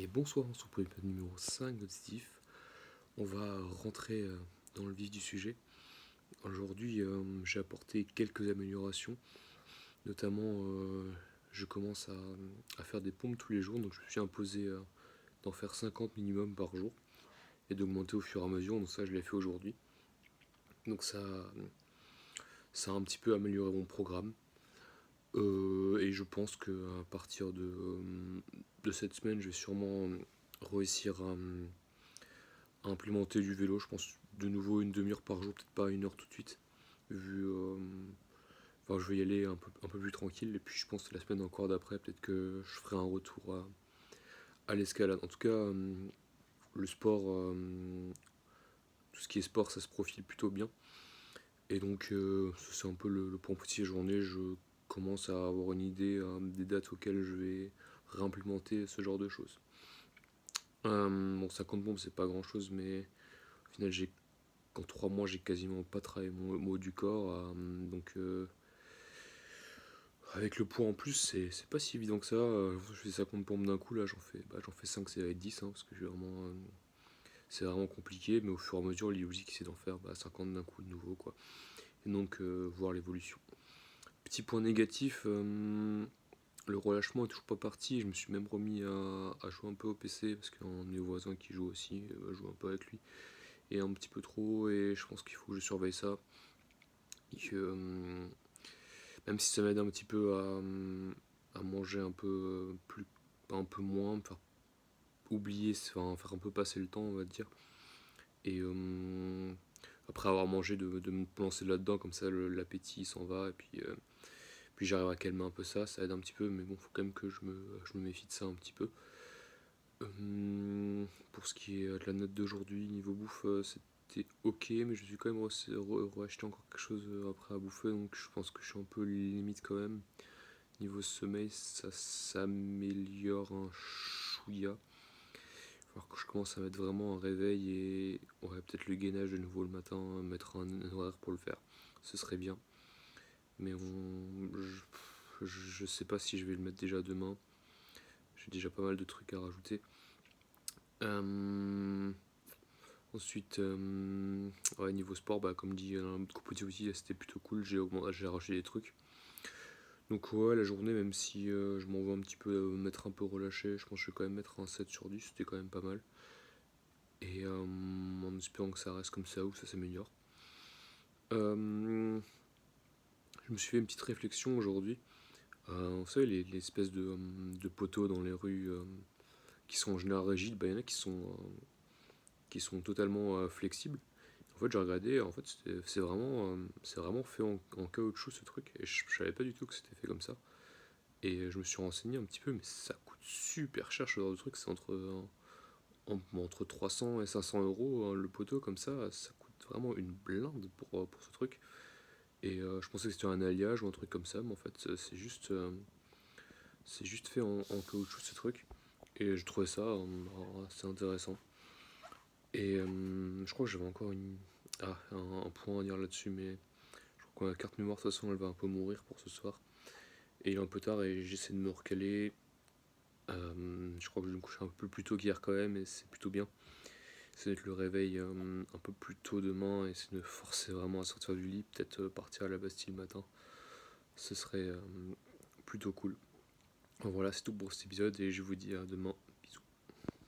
Et bonsoir, on se retrouve pour l'épisode numéro 5 de Stif. On va rentrer dans le vif du sujet. Aujourd'hui, j'ai apporté quelques améliorations. Notamment, je commence à faire des pompes tous les jours. Donc, je me suis imposé d'en faire 50 minimum par jour et d'augmenter au fur et à mesure. Donc, ça, je l'ai fait aujourd'hui. Donc, ça a un petit peu amélioré mon programme. Et je pense qu'à partir de cette semaine, je vais sûrement réussir à implémenter du vélo. Je pense de nouveau une demi-heure par jour, peut-être pas une heure tout de suite, vu enfin, je vais y aller un peu plus tranquille. Et puis je pense que la semaine encore d'après, peut-être que je ferai un retour à l'escalade. En tout cas, le sport, tout ce qui est sport, ça se profile plutôt bien. Et donc, c'est un peu le point petit de journée. Je commence à avoir une idée des dates auxquelles je vais réimplémenter ce genre de choses. Bon, 50 bombes, c'est pas grand chose, mais au final, en 3 mois, j'ai quasiment pas travaillé mon haut du corps. Avec le poids en plus, c'est pas si évident que ça. Je fais 50 pompes d'un coup, là, j'en fais 5, c'est 10, hein, parce que c'est vraiment compliqué, mais au fur et à mesure, l'idée c'est d'en faire 50 d'un coup de nouveau, quoi. Et donc, voir l'évolution. Petit point négatif, le relâchement est toujours pas parti. Je me suis même remis à jouer un peu au PC, parce qu'on a mes voisins qui jouent aussi, je joue un peu avec lui. Et un petit peu trop, et je pense qu'il faut que je surveille ça. Et que, même si ça m'aide un petit peu à manger un peu moins, me faire oublier, enfin, faire un peu passer le temps, on va dire. Et après avoir mangé, de me lancer là-dedans, comme ça l'appétit s'en va, et puis j'arrive à calmer un peu ça aide un petit peu, mais bon, faut quand même que je me méfie de ça un petit peu. Pour ce qui est de la note d'aujourd'hui, niveau bouffe, c'était ok, mais je suis quand même racheté encore quelque chose après à bouffer, donc je pense que je suis un peu limite quand même. Niveau sommeil, ça s'améliore un chouïa. Alors que je commence à mettre vraiment un réveil et ouais, peut-être le gainage de nouveau le matin, mettre un horaire pour le faire. Ce serait bien. Mais je sais pas si je vais le mettre déjà demain. J'ai déjà pas mal de trucs à rajouter. Ensuite, ouais, niveau sport, comme dit, compétition aussi, c'était plutôt cool. J'ai rajouté des trucs. Donc ouais, la journée, même si je m'en vais un petit peu mettre un peu relâché, je pense que je vais quand même mettre un 7 sur 10, c'était quand même pas mal. Et en espérant que ça reste comme ça ou que ça s'améliore. Je me suis fait une petite réflexion aujourd'hui. Vous savez, les espèces de poteaux dans les rues qui sont en général rigides, il y en a qui sont totalement flexibles. En fait, j'ai regardé, en fait, c'est vraiment fait en caoutchouc ce truc, et je savais pas du tout que c'était fait comme ça. Et je me suis renseigné un petit peu, mais ça coûte super cher ce genre de truc, c'est entre 300 et 500 euros le poteau comme ça coûte vraiment une blinde pour ce truc. Et je pensais que c'était un alliage ou un truc comme ça, mais en fait c'est juste fait en caoutchouc ce truc. Et je trouvais ça assez intéressant. Et je crois que j'avais encore un point à dire là-dessus, mais je crois que la carte mémoire de toute façon elle va un peu mourir pour ce soir. Et il est un peu tard et j'essaie de me recaler. Je crois que je vais me coucher un peu plus tôt qu'hier quand même, et c'est plutôt bien. C'est d'être le réveil un peu plus tôt demain et c'est de me forcer vraiment à sortir du lit, peut-être partir à la Bastille le matin. Ce serait plutôt cool. Voilà, c'est tout pour cet épisode et je vous dis à demain.